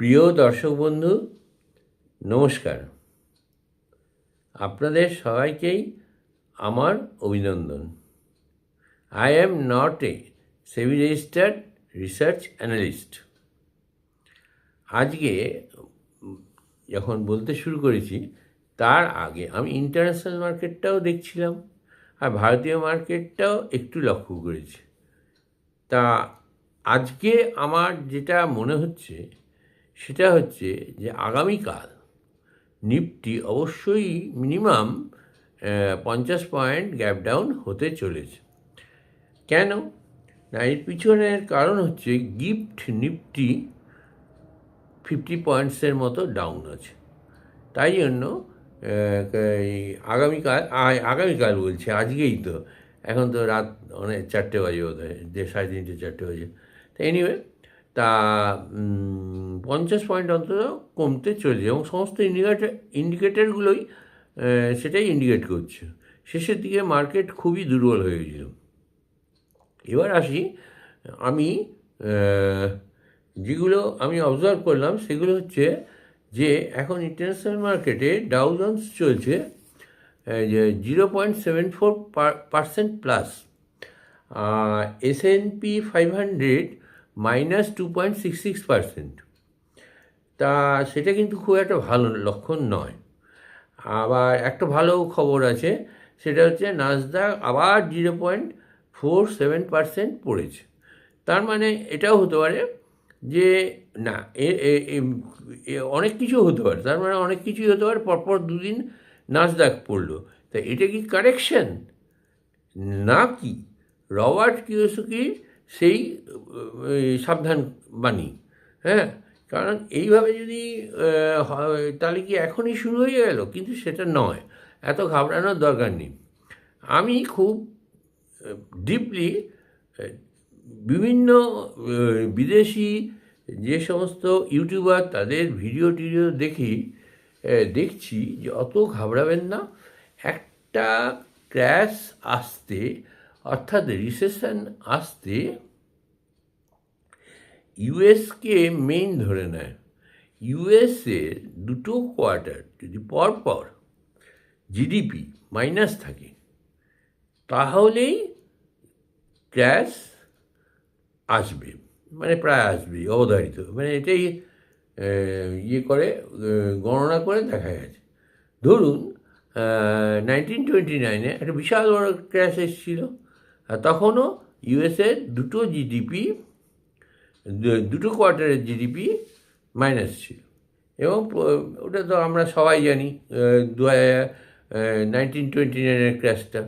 প্রিয় দর্শক বন্ধু, নমস্কার। আপনাদের সবাইকেই আমার অভিনন্দন। I am not a SEBI registered research analyst. আজকে যখন বলতে শুরু করেছি তার আগে আমি ইন্টারন্যাশনাল মার্কেটটাও দেখছিলাম আর ভারতীয় মার্কেটটাও একটু লক্ষ্য করেছি। তা আজকে আমার যেটা মনে হচ্ছে সেটা হচ্ছে যে আগামীকাল নিফটি অবশ্যই মিনিমাম 50 পয়েন্ট গ্যাপ ডাউন হতে চলেছে। কেন না, এর পিছনের কারণ হচ্ছে গিফট নিফটি 50 পয়েন্টসের মতো ডাউন আছে। তাই জন্য আগামীকাল বলছি, আজকেই তো, এখন তো রাত অনেক 4টে বাজে, বোধ হয় 3:30 4টে বাজে। তা এনিওয়ে, তা 50 পয়েন্ট অন্তত কমতে চলেছে এবং সমস্ত ইন্ডিকেটারগুলোই সেটাই ইন্ডিকেট করছে। শেষের দিকে মার্কেট খুবই দুর্বল হয়ে গেছিল। এবার আসি, আমি যেগুলো আমি অবজার্ভ করলাম সেগুলো হচ্ছে যে এখন ইন্টারন্যাশনাল মার্কেটে ডাউ জোন্স চলছে 0.74% প্লাস, S&P 500 -2.66%। তা সেটা কিন্তু খুব একটা ভালো লক্ষণ নয়। আবার একটা ভালো খবর আছে, সেটা হচ্ছে নাসদাক আবার 0.47% পড়েছে। তার মানে এটাও হতে পারে যে না, অনেক কিছু হতে পারে, তার মানে অনেক কিছুই হতে পারে। পরপর দুদিন নাসদাক পড়লো, তা এটা কি কারেকশন না কি রবার্ট কিওসাকি সেই সাবধান বাণী? হ্যাঁ, কারণ এইভাবে যদি তাহলে কি এখনই শুরু হয়ে গেল? কিন্তু সেটা নয়, এত ঘাবড়ানোর দরকার নেই। আমি খুব ডিপলি বিভিন্ন বিদেশি যে সমস্ত ইউটিউবার তাদের ভিডিও টিডিও দেখছি যে অত ঘাবড়াবেন না। একটা ক্র্যাশ আসতে, অর্থাৎ রিসেশন আসতে ইউএসকে মেইন ধরে নেয়। ইউএসের দুটো কোয়ার্টার যদি পরপর জিডিপি মাইনাস থাকে তাহলেই ক্র্যাশ আসবে, মানে প্রায় আসবেই, অবধারিত। মানে এটাই গণনা করে দেখা গেছে। ধরুন 1929-এ একটা বিশাল বড় ক্র্যাশ এসেছিল, তখনও ইউএসের দুটো কোয়ার্টারের জিডিপি মাইনাস ছিল। এবং ওটা তো আমরা সবাই জানি, 1929-এর ক্র্যাশটা।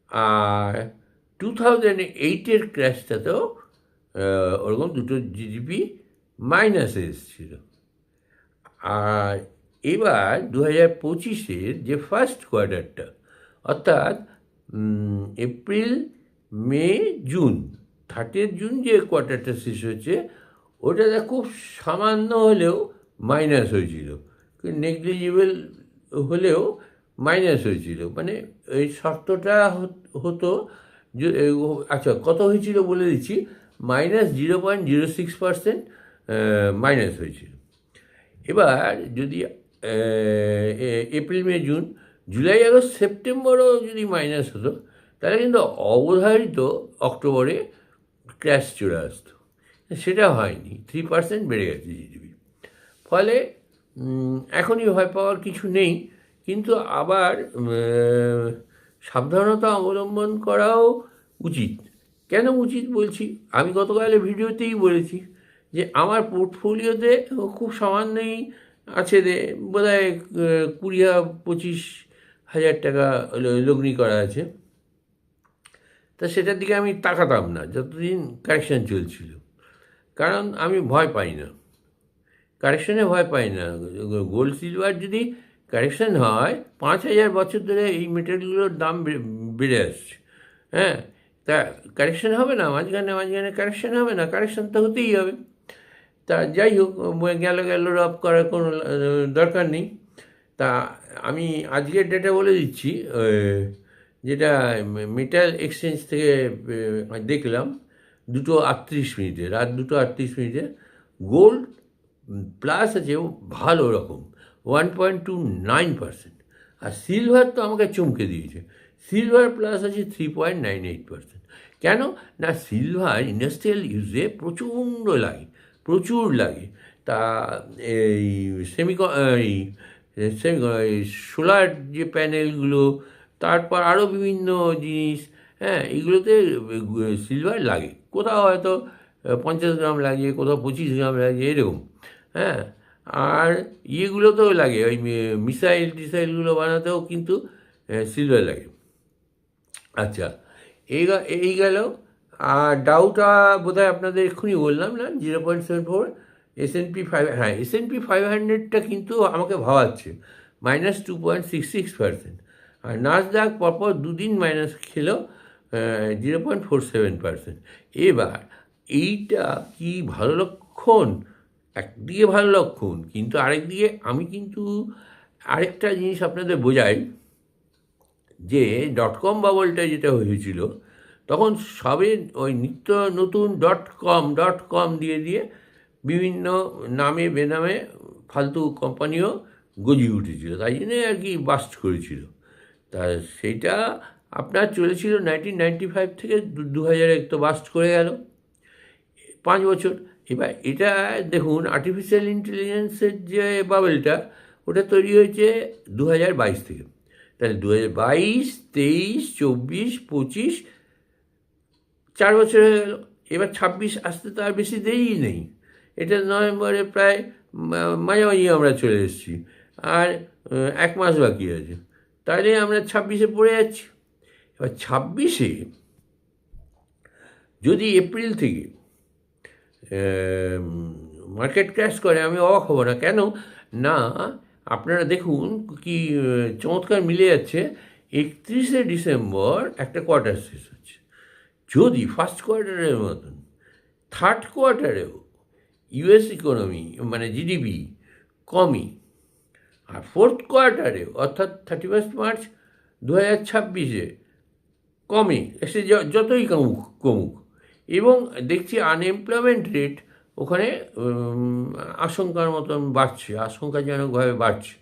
আর 2008-এর ক্র্যাশটাতেও ওরকম দুটো জিডিপি মাইনাসে এসেছিল। আর এবার 2025-এর যে ফার্স্ট কোয়ার্টারটা, অর্থাৎ এপ্রিল মে জুন, 30 জুন যে কোয়ার্টারটা শেষ হয়েছে, ওটাতে খুব সামান্য হলেও মাইনাস হয়েছিল, নেগলিজিবল হলেও মাইনাস হয়েছিল। মানে এই শর্তটা হতো যে, আচ্ছা কত হয়েছিল বলে দিচ্ছি, -0.06% মাইনাস হয়েছিল। এবার যদি April May June, July August সেপ্টেম্বরও যদি মাইনাস হতো, তাহলে কিন্তু অবধারিত অক্টোবরে ক্র্যাশ চলে আসতো। সেটা হয়নি, 3% বেড়ে গেছে জিডিপি। ফলে এখনই ভয় পাওয়ার কিছু নেই, কিন্তু আবার সাবধানতা অবলম্বন করাও উচিত। কেন উচিত বলছি, আমি গতকালের ভিডিওতেই বলেছি যে আমার পোর্টফোলিওতে খুব সামান্যই আছে, বোধহয় 20-25 হাজার টাকা লগ্নি করা আছে। তা সেটার দিকে আমি তাকাতাম না যতদিন কারেকশান চলছিল, কারণ আমি ভয় পাই না, কারেকশানে ভয় পাই না। গোল্ড সিলভার যদি কারেকশান হয়, 5,000 বছর ধরে এই মেটেরিয়ালগুলোর দাম বেড়ে আসছে। হ্যাঁ, তা কারেকশান হবে না, মাঝখানে কারেকশান হবে না, কারেকশান তো হতেই হবে। তা যাই হোক, গেল রব করার কোনো দরকার নেই। তা আমি আজকের ডেটা বলে দিচ্ছি, যেটা মেটাল এক্সচেঞ্জ থেকে দেখলাম, 2:38 রাত 2:38 গোল্ড প্লাস আছে ভালো রকম 1.29%। আর সিলভার তো আমাকে চমকে দিয়েছে, সিলভার প্লাস আছে 3.98%। কেন না, সিলভার ইন্ডাস্ট্রিয়াল ইউজে প্রচণ্ড লাগে, প্রচুর লাগে। তা এই এই সোলার যে প্যানেলগুলো, তারপর আরও বিভিন্ন জিনিস, হ্যাঁ, এগুলোতে সিলভার লাগে। কোথাও হয়তো 50 গ্রাম লাগে, কোথাও 25 গ্রাম লাগে, এরকম। হ্যাঁ, আর ইয়েগুলোতেও লাগে, ওই মিসাইল টিসাইলগুলো বানাতেও কিন্তু সিলভার লাগে। আচ্ছা, এই গেল। আর ডাউটা বোধহয় আপনাদের এক্ষুনি বললাম না, 0.74। S&P 5, হ্যাঁ, S&P 500টা কিন্তু আমাকে ভাবাচ্ছে, -2.66%। আর নাসডাক পরপর দুদিন মাইনাস খেলো, 0.47%। এবার এইটা কি ভালো লক্ষণ? একদিকে ভালো লক্ষণ, কিন্তু আরেকদিকে আমি কিন্তু আরেকটা জিনিস আপনাদের বোঝাই, যে ডটকম বাবলটা যেটা হয়েছিল, তখন সবে ওই নিত্য নতুন ডট কম দিয়ে দিয়ে বিভিন্ন নামে বেনামে ফালতু কোম্পানিও গজিয়ে উঠেছিল, তাই জন্যে আর কি বাস্ট করেছিল। তা সেইটা আপনার চলেছিল 1995 থেকে 2000 তো বাস্ট করে গেল 5 বছর। এবার এটা দেখুন, আর্টিফিশিয়াল ইন্টেলিজেন্সের যে বাবেলটা, ওটা তৈরি হয়েছে 2022 থেকে। তাহলে 2022, 23, 24, 25, 4 বছর হয়ে গেল। এবার 26 আসতে তো আর বেশি দেরিই নেই, এটা নভেম্বরে প্রায় মাঝামাঝি আমরা চলে এসেছি, আর 1 মাস বাকি আছে। তাহলে আমরা 26-এ পড়ে যাচ্ছি। এবার 26-এ যদি এপ্রিল থেকে মার্কেট ক্র্যাশ করে, আমি অবাক হব না। কেন না, আপনারা দেখুন কি চমৎকার মিলে যাচ্ছে। 31শে ডিসেম্বর একটা কোয়ার্টার শেষ হচ্ছে। যদি ফার্স্ট কোয়ার্টারের মতন থার্ড কোয়ার্টারেও ইউএস ইকোনমি মানে জিডিপি কমই, আর ফোর্থ কোয়ার্টারেও অর্থাৎ 31 মার্চ 2026-এ কমে, সে যতই কমুক, এবং দেখছি আনএমপ্লয়মেন্ট রেট ওখানে আশঙ্কার মতন বাড়ছে, আশঙ্কাজনকভাবে বাড়ছে।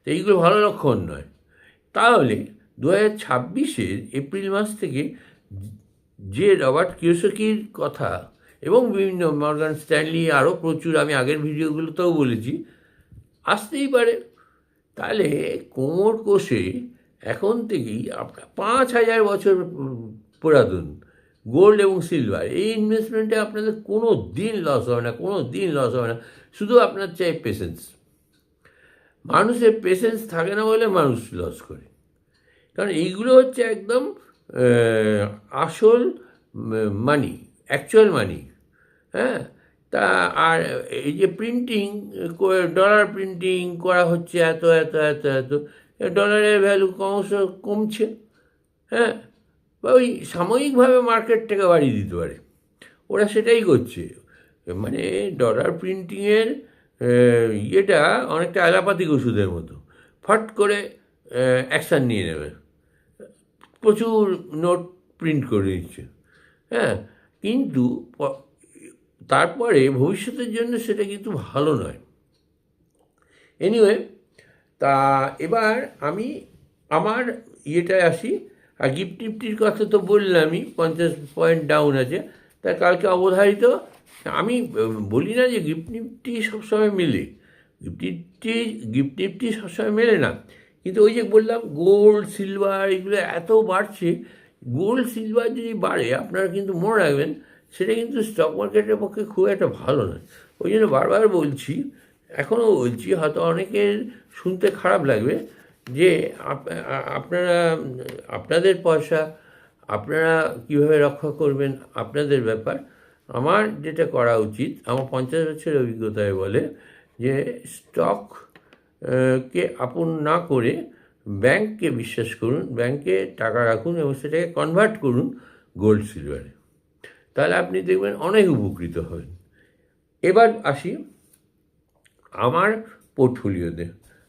তো এইগুলো ভালো লক্ষণ নয়। তাহলে 2026-এর এপ্রিল মাস থেকে যে রবার্ট কিওসাকির কথা এবং বিভিন্ন মর্গান স্ট্যানলি, আরও প্রচুর, আমি আগের ভিডিওগুলোতেও বলেছি, আসতেই পারে। তাহলে কোমর কষে এখন থেকেই আপনার 5000 বছর পুরাতন গোল্ড এবং সিলভার, এই ইনভেস্টমেন্টে আপনাদের কোনো দিন লস হবে না, কোনো দিন লস হবে না। শুধু আপনার চাই পেশেন্স। মানুষের পেশেন্স থাকে না বলে মানুষ লস করে, কারণ এইগুলো হচ্ছে একদম আসল মানি, অ্যাকচুয়াল মানি। হ্যাঁ, তা আর এই যে প্রিন্টিং, ডলার প্রিন্টিং করা হচ্ছে এত এত এত এত, ডলারের ভ্যালু ক্রমশ কমছে। হ্যাঁ, বা ওই সাময়িকভাবে মার্কেটটাকে বাড়িয়ে দিতে পারে, ওরা সেটাই করছে। মানে ডলার প্রিন্টিংয়ের ইয়েটা অনেকটা অ্যালোপ্যাথিক ওষুধের মতো, ফট করে অ্যাকশান নিয়ে নেবে, প্রচুর নোট প্রিন্ট করে দিচ্ছে। হ্যাঁ, কিন্তু তারপরে ভবিষ্যতের জন্য সেটা কিন্তু ভালো নয়। এনিওয়ে, তা এবার আমি আমার ইয়েটায় আসি। আর গিফট নিফটির কথা তো বললামই, 50 পয়েন্ট ডাউন আছে। তা কালকে অবধারিত, আমি বলি না যে গিফট নিফটি সবসময় মেলে, গিফট নিফটি সবসময় মেলে না, কিন্তু ওই যে বললাম গোল্ড সিলভার এগুলো এত বাড়ছে, গোল্ড সিলভার যদি বাড়ে, আপনারা কিন্তু মনে রাখবেন সেটা কিন্তু স্টক মার্কেটের পক্ষে খুব একটা ভালো নয়। ওই জন্য বারবার বলছি, এখনও বলছি, হয়তো অনেকের শুনতে খারাপ লাগবে, যে আপনারা আপনাদের পয়সা আপনারা কীভাবে রক্ষা করবেন, আপনাদের ব্যাপার। আমার যেটা করা উচিত, আমার 50 বছরের অভিজ্ঞতায় বলে যে স্টক কে আপন না করে ব্যাংককে বিশ্বাস করুন, ব্যাংকে টাকা রাখুন এবং সেটাকে কনভার্ট করুন গোল্ড সিলভারে। তাহলে আপনি দেখবেন অনেক উপকৃত হবেন। এবার আসি আমার পোর্টফোলিওতে।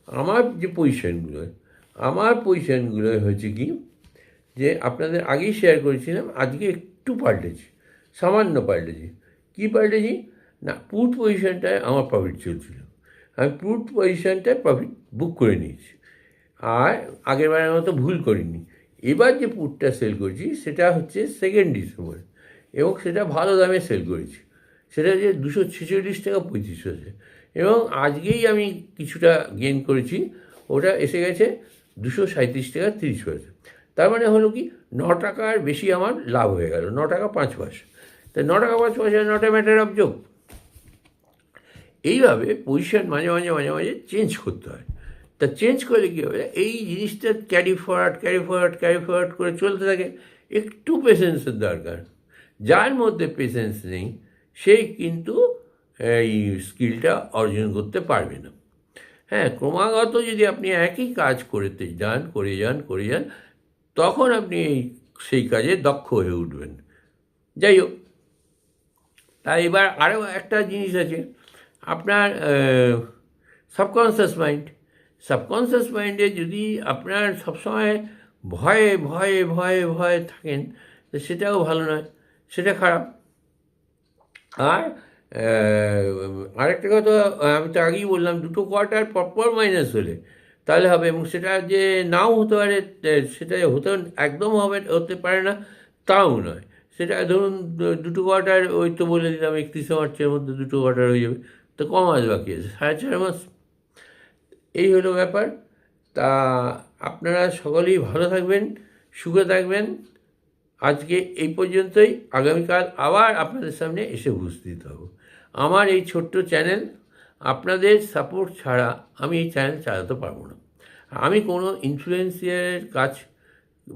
আমার যে পজিশানগুলো হয়েছে কি, যে আপনাদের আগেই শেয়ার করেছিলাম, আজকে একটু পাল্টেছি, সামান্য পাল্টেছি। কী পাল্টেছি না, পুট পজিশনটায় আমার প্রফিট চলছিল, আমি পুট পজিশনটায় প্রফিট বুক করে নিয়েছি, আর আগেরবারের মতো ভুল করিনি। এবার যে পুটটা সেল করছি সেটা হচ্ছে 2 ডিসেম্বর, এবং সেটা ভালো দামে সেল করেছি, সেটা হচ্ছে 246 টাকা 35 পয়সা, এবং আজকেই আমি কিছুটা গেইন করেছি, ওটা এসে গেছে 237 টাকা 30 পয়সা। তার মানে হলো কি, 9 টাকার বেশি আমার লাভ হয়ে গেল, 9 টাকা 5 পয়সা। তাই 9 টাকা 5 পয়সা not a matter of joke. এইভাবে পজিশন মাঝে মাঝে মাঝে মাঝে চেঞ্জ করতে হয়। তা চেঞ্জ করলে কী হবে, এই জিনিসটা carry forward carry forward carry forward করে চলতে থাকে। একটু পেশেন্সের দরকার, যার মধ্যে পেশেন্স নেই সেই কিন্তু এই স্কিলটা অর্জন করতে পারবে না। হ্যাঁ, ক্রমাগত যদি আপনি একই কাজ করতে যান করে যান, তখন আপনি সেই কাজে দক্ষ হয়ে উঠবেন। যাই হোক, তা এবার আরও একটা জিনিস আছে, আপনার সাবকনসিয়াস মাইন্ডে যদি আপনার সবসময় ভয়ে ভয়ে ভয়ে ভয়ে থাকেন, তো সেটাও ভালো নয়, সেটা খারাপ। আর আরেকটা কথা, আমি তো আগেই বললাম, 2 কোয়ার্টার পরপর মাইনাস হলে তাহলে হবে, এবং সেটা যে নাও হতে পারে, সেটা একদম হতে পারে না তাও নয়। সেটা ধরুন 2 কোয়ার্টার, ওই তো বলে দিলাম 31শে মার্চের মধ্যে 2 কোয়ার্টার হয়ে যাবে, তো কম মাস বাকি আছে, 4.5 মাস। এই হলো ব্যাপার। তা আপনারা সকলেই ভালো থাকবেন, সুখে থাকবেন। আজকে এই পর্যন্তই, আগামীকাল আবার আপনাদের সামনে এসে উপস্থিত হব। আমার এই ছোট্ট চ্যানেল, আপনাদের সাপোর্ট ছাড়া আমি এই চ্যানেল চালাতে পারবো না। আমি কোনো ইনফ্লুয়েন্সিয়ারের কাজ,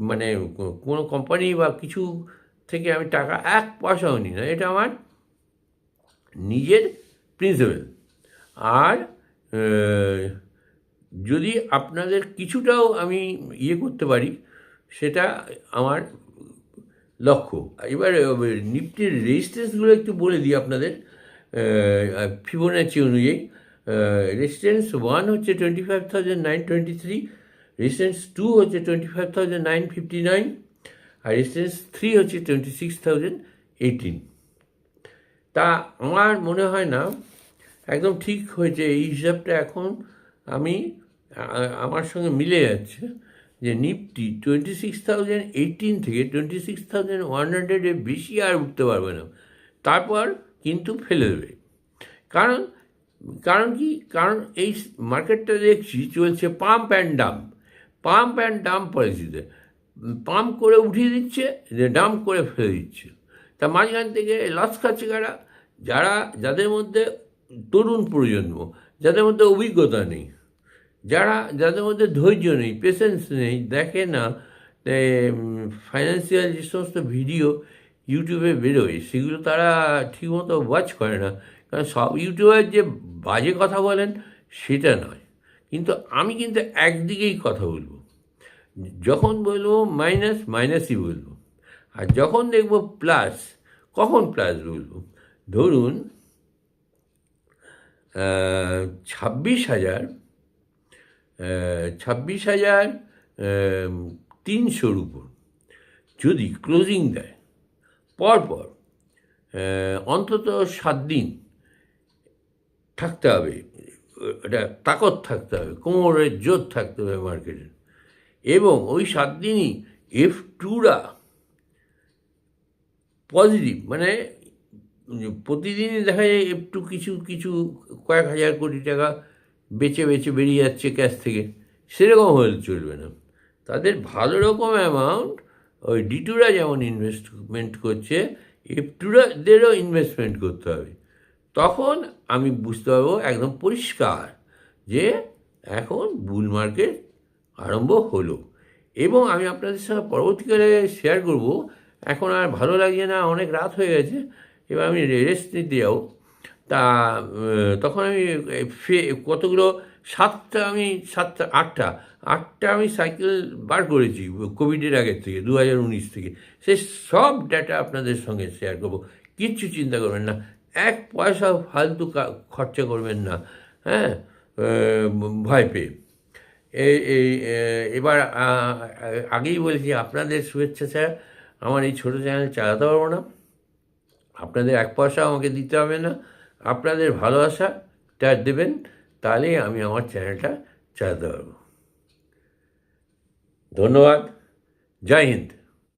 মানে কোনো কোম্পানি বা কিছু থেকে আমি টাকা 1 পয়সাও নিই না, এটা আমার নিজের প্রিন্সিপাল। আর যদি আপনাদের কিছুটাও আমি করতে পারি, সেটা আমার লক্ষ্য। এবার নিফটির রেজিস্ট্যান্সগুলো একটু বলে দিই আপনাদের, ফিবোনাচি অনুযায়ী। রেজিস্ট্যান্স 1 হচ্ছে 25,923, রেজিস্ট্যান্স 2 হচ্ছে 25,959, আর রেজিস্ট্যান্স 3 হচ্ছে 26,018। তা আমার মনে হয় না একদম ঠিক হয়েছে এই হিসাবটা। এখন আমার সঙ্গে মিলে যাচ্ছে যে নিফটি 26,018 থেকে 26,100-এর বেশি আর উঠতে পারবে না, তারপর কিন্তু ফেলে দেবে। কারণ এই মার্কেটটা দেখছি চলছে পাম্প অ্যান্ড ডাম্প পলিসিতে। পাম্প করে উঠিয়ে দিচ্ছে, ডাম্প করে ফেলে দিচ্ছে। তা মাঝখান থেকে লস খাচ্ছে কারা? যাদের মধ্যে তরুণ প্রজন্ম, যাদের মধ্যে অভিজ্ঞতা নেই, যাদের মধ্যে ধৈর্য নেই, পেশেন্স নেই, দেখে না ফাইন্যান্সিয়াল যে সমস্ত ভিডিও ইউটিউবে বেরোয়, সেগুলো তারা ঠিকমতো ওয়াচ করে না। কারণ সব ইউটিউবার যে বাজে কথা বলেন সেটা নয়, কিন্তু আমি কিন্তু একদিকেই কথা বলবো। যখন বলবো মাইনাসই বলবো, আর যখন দেখবো প্লাস, কখন প্লাস বলবো। ধরুন 26,300-র উপর যদি ক্লোজিং দেয় পরপর, অন্তত 7 দিন থাকতে হবে, এটা তাকত থাকতে হবে, কোমরের জোর থাকতে হবে মার্কেটে, এবং ওই 7 দিনই F2রা পজিটিভ, মানে প্রতিদিনই দেখা যায় একটু কিছু কয়েক হাজার কোটি টাকা বেচে বেরিয়ে যাচ্ছে ক্যাশ থেকে, সেরকম হলে চলবে না। তাদের ভালো রকম অ্যামাউন্ট, ওই D2রা যেমন ইনভেস্টমেন্ট করছে, F2রাদেরও ইনভেস্টমেন্ট করতে হবে। তখন আমি বুঝতে পারবো একদম পরিষ্কার যে এখন বুল মার্কেট আরম্ভ হলো। এবং আমি আপনাদের সঙ্গে পরবর্তীকালে শেয়ার করব। এখন আর ভালো লাগছে না, অনেক রাত হয়ে গেছে, এবার আমি রেস্ট নিতে যাবো। তা তখন আমি কতগুলো 7টা আমি সাইকেল বার করেছি কোভিডের আগের থেকে, 2019 থেকে। সে সব ডাটা আপনাদের সঙ্গে শেয়ার করবো। কিচ্ছু চিন্তা করবেন না, 1 পয়সা ফালতু খরচা করবেন না, হ্যাঁ, ভয় পেয়ে। এবার আগেই বলেছি, আপনাদের শুভেচ্ছা ছাড়া আমার এই ছোটো চ্যানেল চালাতে পারবো না। আপনাদের 1 পয়সা আমাকে দিতে হবে না, আপনাদের ভালোবাসাটা দেবেন, তাহলেই আমি আমার চ্যানেলটা চালাতে পারবো। ধন্যবাদ। জয় হিন্দ।